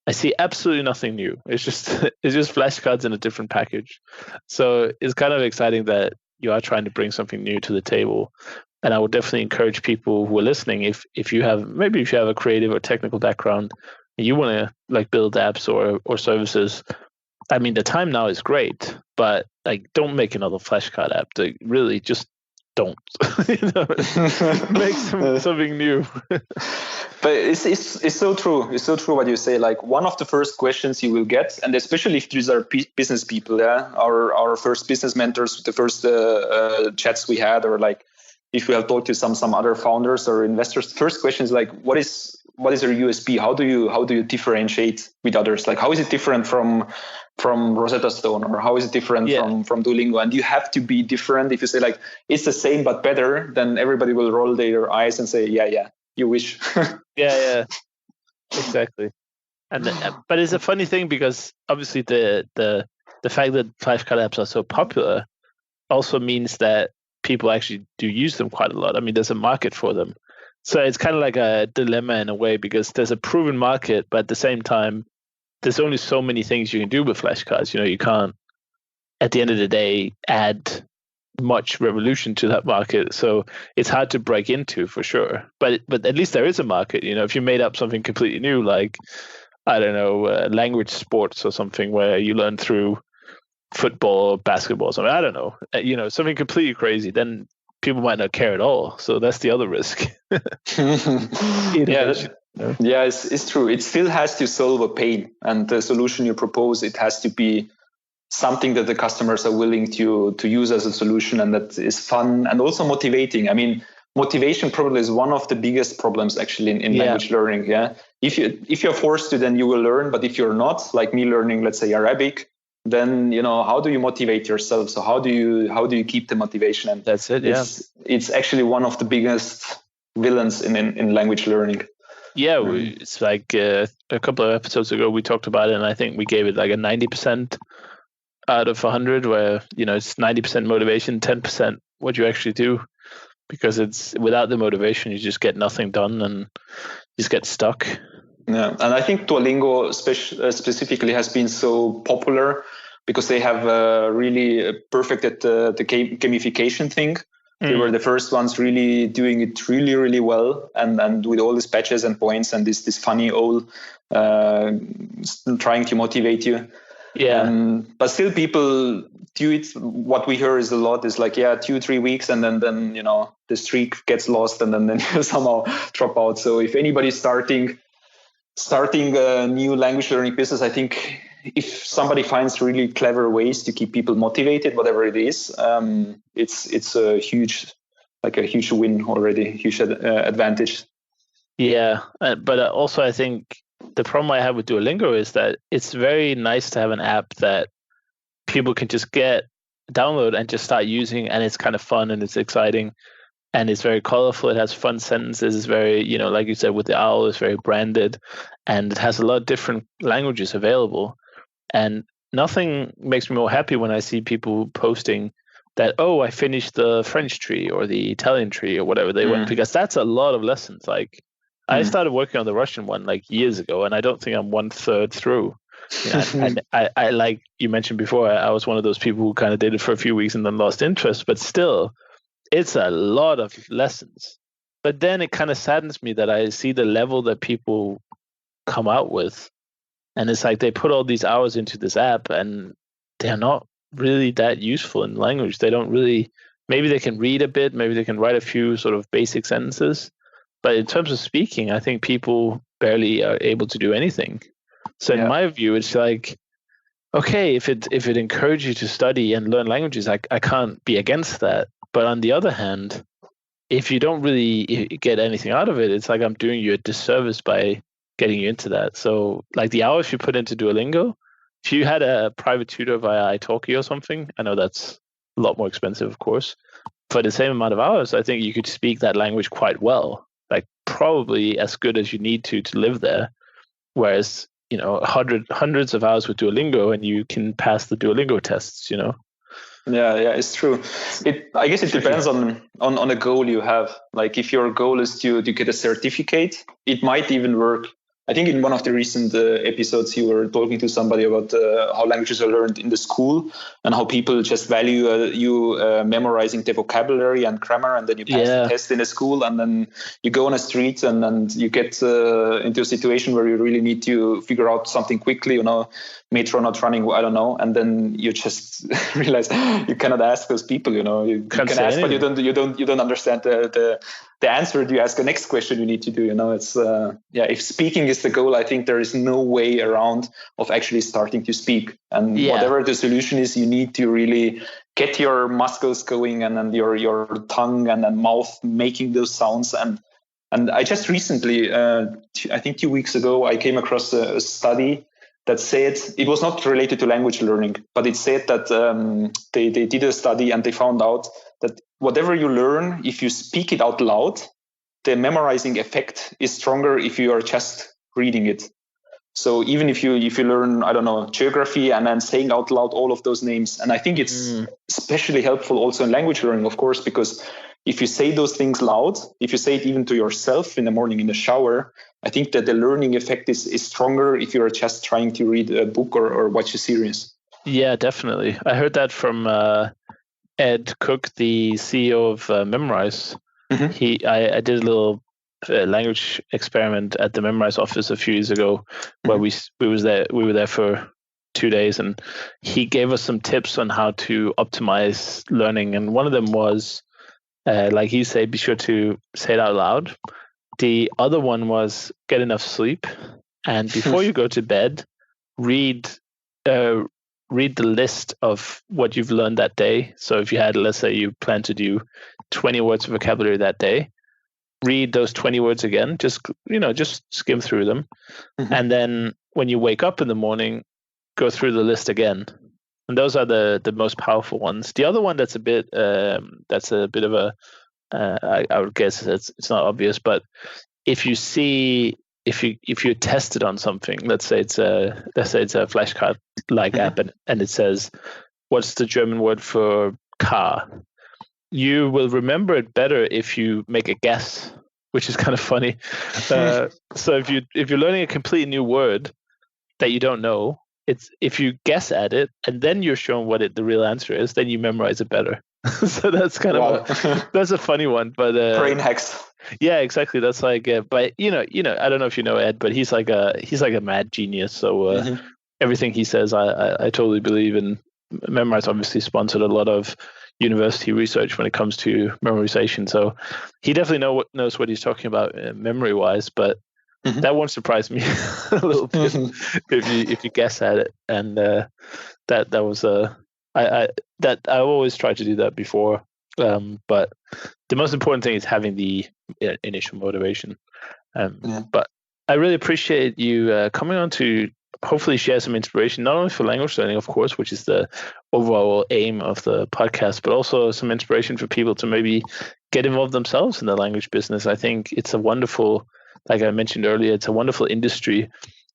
I see absolutely nothing new. It's just flashcards in a different package. So it's kind of exciting that you are trying to bring something new to the table. And I would definitely encourage people who are listening, if you have a creative or technical background and you want to like build apps or services, I mean, the time now is great, but like, don't make another flashcard app. Like, really, just don't. Make something new. But it's so true. It's so true what you say. Like, one of the first questions you will get, and especially if these are business people, our first business mentors, the first chats we had, or like if we have talked to some other founders or investors, first question is like, what is your USP? How do you differentiate with others? Like, how is it different from Rosetta Stone, or how is it different from Duolingo? And you have to be different. If you say like it's the same but better, then everybody will roll their eyes and say, yeah, you wish. yeah, exactly. And but it's a funny thing because obviously the fact that flashcard apps are so popular also means that people actually do use them quite a lot. I mean, there's a market for them. So it's kind of like a dilemma in a way, because there's a proven market, but at the same time, there's only so many things you can do with flashcards. You can't, at the end of the day, add much revolution to that market. So it's hard to break into, for sure. But at least there is a market. If you made up something completely new, like, I don't know, language sports or something where you learn through football, basketball, something, I don't know, something completely crazy, then people might not care at all. So that's the other risk. Yeah, it's true. It still has to solve a pain, and the solution you propose, it has to be something that the customers are willing to use as a solution, and that is fun and also motivating. I mean, motivation probably is one of the biggest problems actually in language learning. Yeah, if you're forced to, then you will learn. But if you're not, like me learning, let's say Arabic, then how do you motivate yourself? So how do you keep the motivation? And that's it. Yeah, it's actually one of the biggest villains in language learning. Yeah, it's like a couple of episodes ago we talked about it, and I think we gave it like a 90% out of 100, where it's 90% motivation, 10% what you actually do, because it's without the motivation you just get nothing done and you just get stuck. Yeah, and I think Duolingo specifically has been so popular because they have really perfected the gamification thing. They were the first ones really doing it really, really well, and with all these patches and points and this funny old trying to motivate you. Yeah. But still people do it. What we hear is a lot is like, 2-3 weeks, and then the streak gets lost, and then you somehow drop out. So if anybody's starting a new language learning business, I think if somebody finds really clever ways to keep people motivated, whatever it is, it's a huge win already, huge advantage. Yeah, but also I think the problem I have with Duolingo is that it's very nice to have an app that people can just download and just start using, and it's kind of fun and it's exciting. And it's very colorful. It has fun sentences. It's very, like you said, with the owl, it's very branded, and it has a lot of different languages available. And nothing makes me more happy when I see people posting that, I finished the French tree or the Italian tree or whatever they went, because that's a lot of lessons. Like, I started working on the Russian one like years ago, and I don't think I'm 1/3 through. And I like you mentioned before, I was one of those people who kind of did it for a few weeks and then lost interest, but still, it's a lot of lessons. But then it kind of saddens me that I see the level that people come out with. And it's like they put all these hours into this app and they're not really that useful in language. They don't really, maybe they can read a bit, maybe they can write a few sort of basic sentences. But in terms of speaking, I think people barely are able to do anything. So in my view, it's like, okay, if it encourages you to study and learn languages, I can't be against that. But on the other hand, if you don't really get anything out of it, it's like I'm doing you a disservice by getting you into that. So like the hours you put into Duolingo, if you had a private tutor via Itoki or something, I know that's a lot more expensive, of course. For the same amount of hours, I think you could speak that language quite well, like probably as good as you need to live there. Whereas, hundreds of hours with Duolingo and you can pass the Duolingo tests, Yeah, it's true. I guess it depends on a goal you have. Like if your goal is to get a certificate, it might even work. I think in one of the recent episodes, you were talking to somebody about how languages are learned in the school and how people just value you memorizing the vocabulary and grammar, and then you pass the test in a school, and then you go on a street and then you get into a situation where you really need to figure out something quickly, metro not running, I don't know, and then you just realize you cannot ask those people. You can ask, but you don't understand the answer. You ask the next question you need to do. It's if speaking is the goal, I think there is no way around of actually starting to speak. And whatever the solution is, you need to really get your muscles going, and then your tongue and then mouth making those sounds. And I just recently, I think 2 weeks ago, I came across a study that said, it was not related to language learning, but it said that they did a study and they found out that whatever you learn, if you speak it out loud, the memorizing effect is stronger if you are just reading it. So even if you learn, I don't know, geography and then saying out loud all of those names, and I think it's especially helpful also in language learning, of course, because if you say those things loud, if you say it even to yourself in the morning in the shower, I think that the learning effect is stronger if you're just trying to read a book or watch a series. Yeah, definitely. I heard that from Ed Cook, the CEO of Memrise. Mm-hmm. I did a little language experiment at the Memrise office a few years ago, where we were there for 2 days, and he gave us some tips on how to optimize learning. And one of them was, like he said, be sure to say it out loud. The other one was get enough sleep, and before you go to bed, read the list of what you've learned that day. So if you had, let's say you plan to do 20 words of vocabulary that day, read those 20 words again, just skim through them. Mm-hmm. And then when you wake up in the morning, go through the list again. And those are the most powerful ones. The other one that's a bit of a, I would guess it's not obvious, but if you're tested on something, let's say it's a flashcard like app, and it says, what's the German word for car? You will remember it better if you make a guess, which is kind of funny. So if you're learning a completely new word that you don't know, it's if you guess at it and then you're shown what the real answer is, then you memorize it better. So that's kind of that's a funny one, but brain hacks. Yeah, exactly. That's like, but I don't know if you know Ed, but he's like a mad genius. So everything he says, I totally believe. And Memrise obviously sponsored a lot of university research when it comes to memorization. So he definitely knows what he's talking about memory wise, but that won't surprise me a little bit if you guess at it. And that was I always try to do that before. But the most important thing is having the initial motivation. But I really appreciate you coming on to hopefully share some inspiration, not only for language learning, of course, which is the overall aim of the podcast, but also some inspiration for people to maybe get involved themselves in the language business. I think it's a wonderful, like I mentioned earlier, it's a wonderful industry,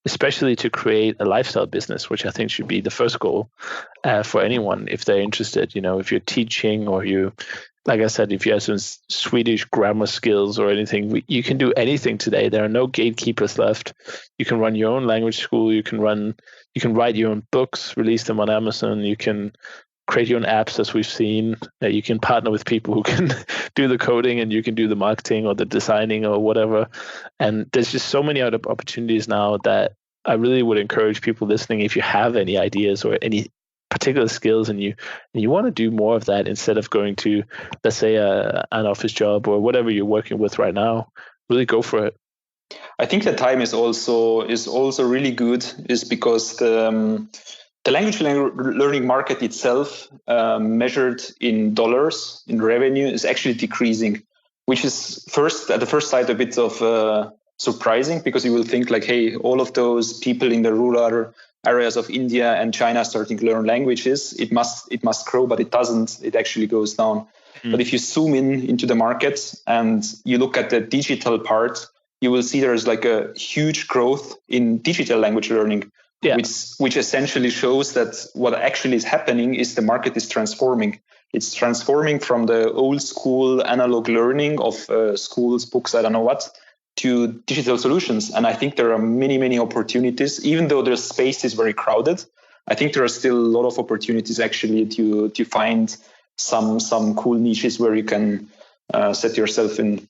especially to create a lifestyle business, which I think should be the first goal for anyone if they're interested. If you're teaching, or you, like I said, if you have some Swedish grammar skills or anything, you can do anything today. There are no gatekeepers left. You can run your own language school. You can write your own books, release them on Amazon. You can create your own apps, as we've seen. You can partner with people who can do the coding, and you can do the marketing or the designing or whatever. And there's just so many other opportunities now that I really would encourage people listening, if you have any ideas or any particular skills and you want to do more of that instead of going to, let's say, an office job or whatever you're working with right now, really go for it. I think the time is also really good, is because the language learning market itself, measured in dollars, in revenue, is actually decreasing, which is at the first sight a bit of surprising, because you will think like, hey, all of those people in the rural areas of India and China starting to learn languages, it must grow, but it doesn't. It actually goes down. But if you zoom into the market and you look at the digital part, you will see there's like a huge growth in digital language learning, which essentially shows that what actually is happening is the market is transforming. It's transforming from the old school analog learning of schools, books, I don't know what, to digital solutions. And I think there are many, many opportunities, even though the space is very crowded. I think there are still a lot of opportunities actually to find some cool niches where you can set yourself in.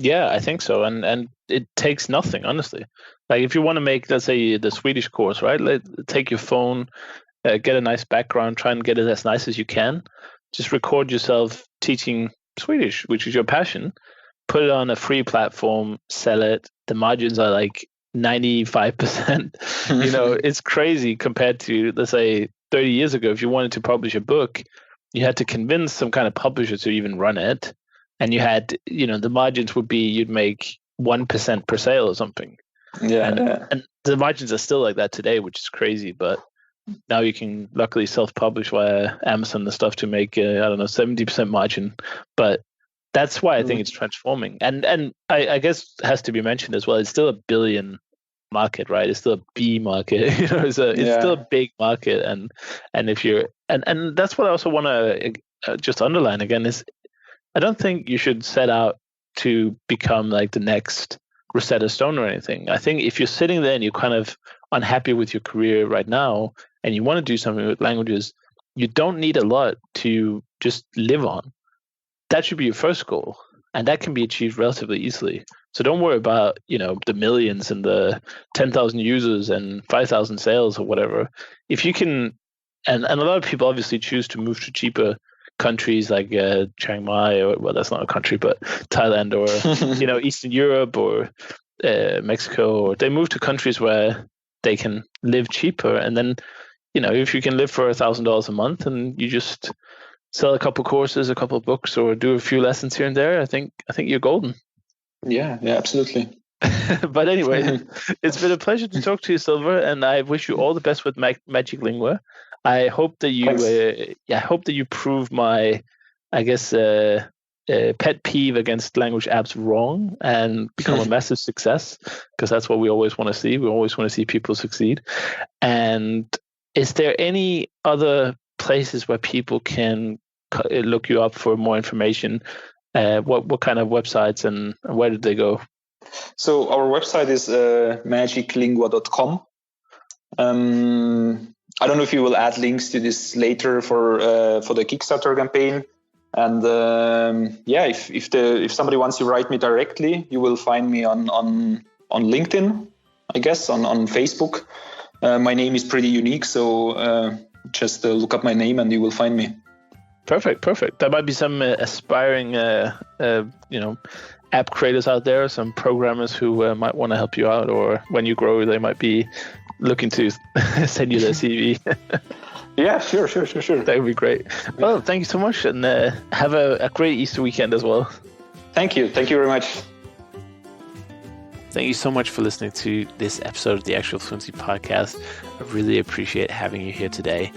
Yeah, I think so. And it takes nothing, honestly. Like if you want to make, let's say, the Swedish course, right? Take your phone, get a nice background, try and get it as nice as you can. Just record yourself teaching Swedish, which is your passion. Put it on a free platform, sell it. The margins are like 95%. It's crazy compared to, let's say, 30 years ago. If you wanted to publish a book, you had to convince some kind of publisher to even run it. And you had, the margins would be, you'd make 1% per sale or something. Yeah. And the margins are still like that today, which is crazy. But now you can luckily self-publish via Amazon and stuff to make, 70% margin. But that's why I think it's transforming. And I guess it has to be mentioned as well. It's still a billion market, right? It's still a B market. It's still a big market. And if you're, and that's what I also want to just underline again is, I don't think you should set out to become like the next Rosetta Stone or anything. I think if you're sitting there and you're kind of unhappy with your career right now and you want to do something with languages, you don't need a lot to just live on. That should be your first goal. And that can be achieved relatively easily. So don't worry about, the millions and the 10,000 users and 5,000 sales or whatever. If you can, and a lot of people obviously choose to move to cheaper countries like Chiang Mai, or well, that's not a country, but Thailand, or Eastern Europe, or Mexico, or they move to countries where they can live cheaper. And then, if you can live for $1,000 a month and you just sell a couple courses, a couple books, or do a few lessons here and there, I think you're golden. Yeah, absolutely. But anyway, it's been a pleasure to talk to you, Silver, and I wish you all the best with MagicLingua. I hope that you prove my, I guess, pet peeve against language apps wrong and become a massive success, because that's what we always want to see. We always want to see people succeed. And is there any other places where people can look you up for more information? What kind of websites and where did they go? So our website is magiclingua.com. I don't know if you will add links to this later for the Kickstarter campaign. And if somebody wants to write me directly, you will find me on LinkedIn, I guess, on Facebook. My name is pretty unique, so just look up my name and you will find me. Perfect. There might be some aspiring, app creators out there, some programmers who might want to help you out, or when you grow, they might be looking to send you their CV. Yeah, sure. That would be great. Well, thank you so much, and have a great Easter weekend as well. Thank you very much. Thank you so much for listening to this episode of the Actual Fluency Podcast. I really appreciate having you here today.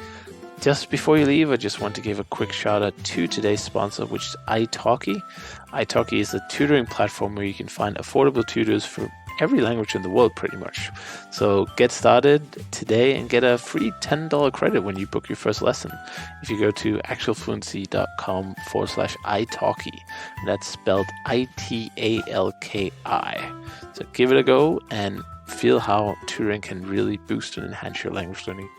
Just before you leave, I just want to give a quick shout out to today's sponsor, which is Itoki. Itoki is a tutoring platform where you can find affordable tutors for every language in the world, pretty much. So get started today and get a free $10 credit when you book your first lesson. If you go to actualfluency.com/italki, that's spelled ITALKI. So give it a go and feel how tutoring can really boost and enhance your language learning.